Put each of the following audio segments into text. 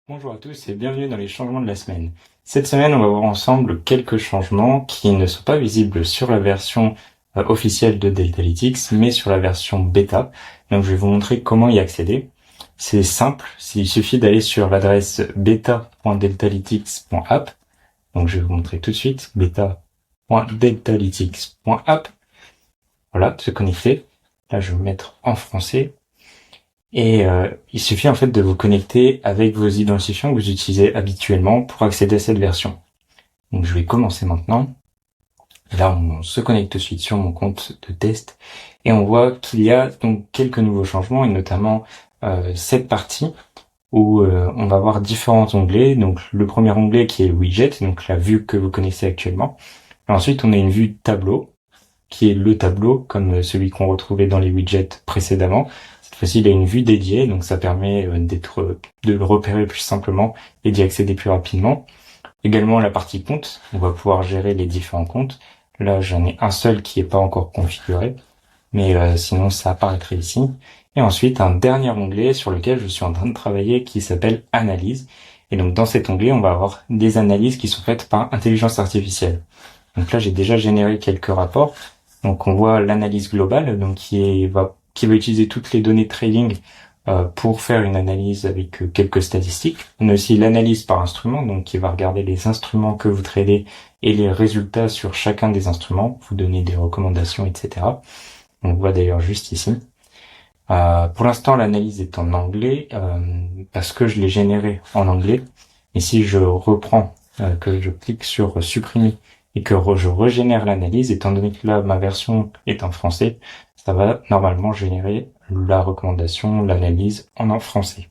Bonjour à tous et bienvenue dans les changements de la semaine. Cette semaine, on va voir ensemble quelques changements qui ne sont pas visibles sur la version officielle de Deltalytics, mais sur la version bêta. Donc je vais vous montrer comment y accéder. C'est simple, il suffit d'aller sur l'adresse beta.deltalytics.app. Donc je vais vous montrer tout de suite, beta.deltalytics.app. Voilà, de se connecter. Là, je vais me mettre en français. Et il suffit en fait de vous connecter avec vos identifiants que vous utilisez habituellement pour accéder à cette version. Donc je vais commencer maintenant. Là, on se connecte tout de suite sur mon compte de test et on voit qu'il y a donc quelques nouveaux changements et notamment cette partie où on va voir différents onglets. Donc le premier onglet qui est le widget, donc la vue que vous connaissez actuellement. Et ensuite, on a une vue tableau qui est le tableau comme celui qu'on retrouvait dans les widgets précédemment. Cette fois-ci, il a une vue dédiée, donc ça permet de le repérer plus simplement et d'y accéder plus rapidement. Également la partie compte, on va pouvoir gérer les différents comptes. Là, j'en ai un seul qui n'est pas encore configuré, mais sinon ça apparaîtrait ici. Et ensuite, un dernier onglet sur lequel je suis en train de travailler qui s'appelle Analyse. Et donc dans cet onglet, on va avoir des analyses qui sont faites par intelligence artificielle. Donc là, j'ai déjà généré quelques rapports. Donc on voit l'analyse globale, donc qui va utiliser toutes les données de trading pour faire une analyse avec quelques statistiques. On a aussi l'analyse par instrument, donc qui va regarder les instruments que vous tradez et les résultats sur chacun des instruments, vous donner des recommandations, etc. On voit d'ailleurs juste ici. Pour l'instant, l'analyse est en anglais parce que je l'ai généré en anglais. Et si je reprends, que je clique sur supprimer et que je régénère l'analyse, étant donné que là ma version est en français, ça va normalement générer la recommandation, l'analyse en français.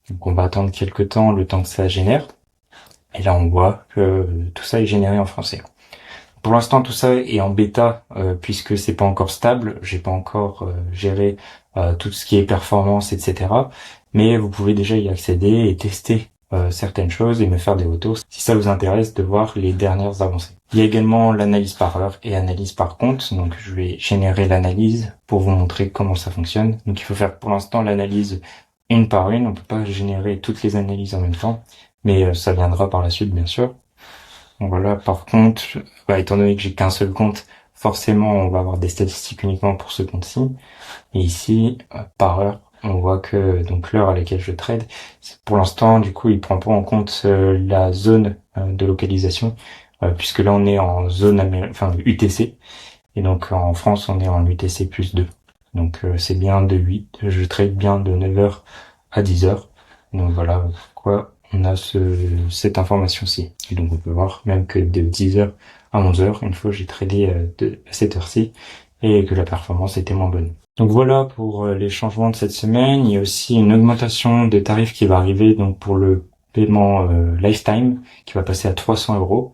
Donc on va attendre quelques temps, le temps que ça génère. Et là on voit que tout ça est généré en français. Pour l'instant, tout ça est en bêta puisque c'est pas encore stable. J'ai pas encore géré tout ce qui est performance, etc. Mais vous pouvez déjà y accéder et tester certaines choses et me faire des retours si ça vous intéresse de voir les dernières avancées. Il y a également l'analyse par heure et analyse par compte. Donc, je vais générer l'analyse pour vous montrer comment ça fonctionne. Donc, il faut faire pour l'instant l'analyse une par une. On peut pas générer toutes les analyses en même temps, mais ça viendra par la suite, bien sûr. Donc voilà, par contre, étant donné que j'ai qu'un seul compte, forcément, on va avoir des statistiques uniquement pour ce compte-ci. Et ici, par heure, on voit que donc l'heure à laquelle je trade, pour l'instant, du coup, il prend pas en compte la zone de localisation, puisque là, on est en zone UTC. Et donc, en France, on est en UTC plus 2. Donc, c'est bien de 8. Je trade bien de 9h à 10h. Donc voilà pourquoi on a cette information-ci. Et donc on peut voir même que de 10h à 11h, une fois j'ai tradé à cette heure-ci et que la performance était moins bonne. Donc voilà pour les changements de cette semaine. Il y a aussi une augmentation des tarifs qui va arriver donc pour le paiement lifetime qui va passer à 300 euros.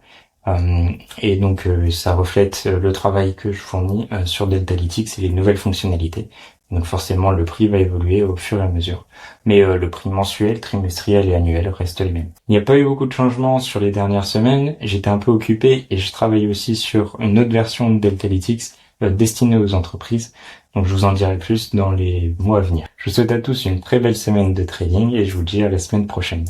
Et donc ça reflète le travail que je fournis sur Deltalytics et les nouvelles fonctionnalités. Donc forcément le prix va évoluer au fur et à mesure. Mais le prix mensuel, trimestriel et annuel restent les mêmes. Il n'y a pas eu beaucoup de changements sur les dernières semaines. J'étais un peu occupé et je travaille aussi sur une autre version de Deltalytics destinée aux entreprises. Donc je vous en dirai plus dans les mois à venir. Je vous souhaite à tous une très belle semaine de trading et je vous dis à la semaine prochaine.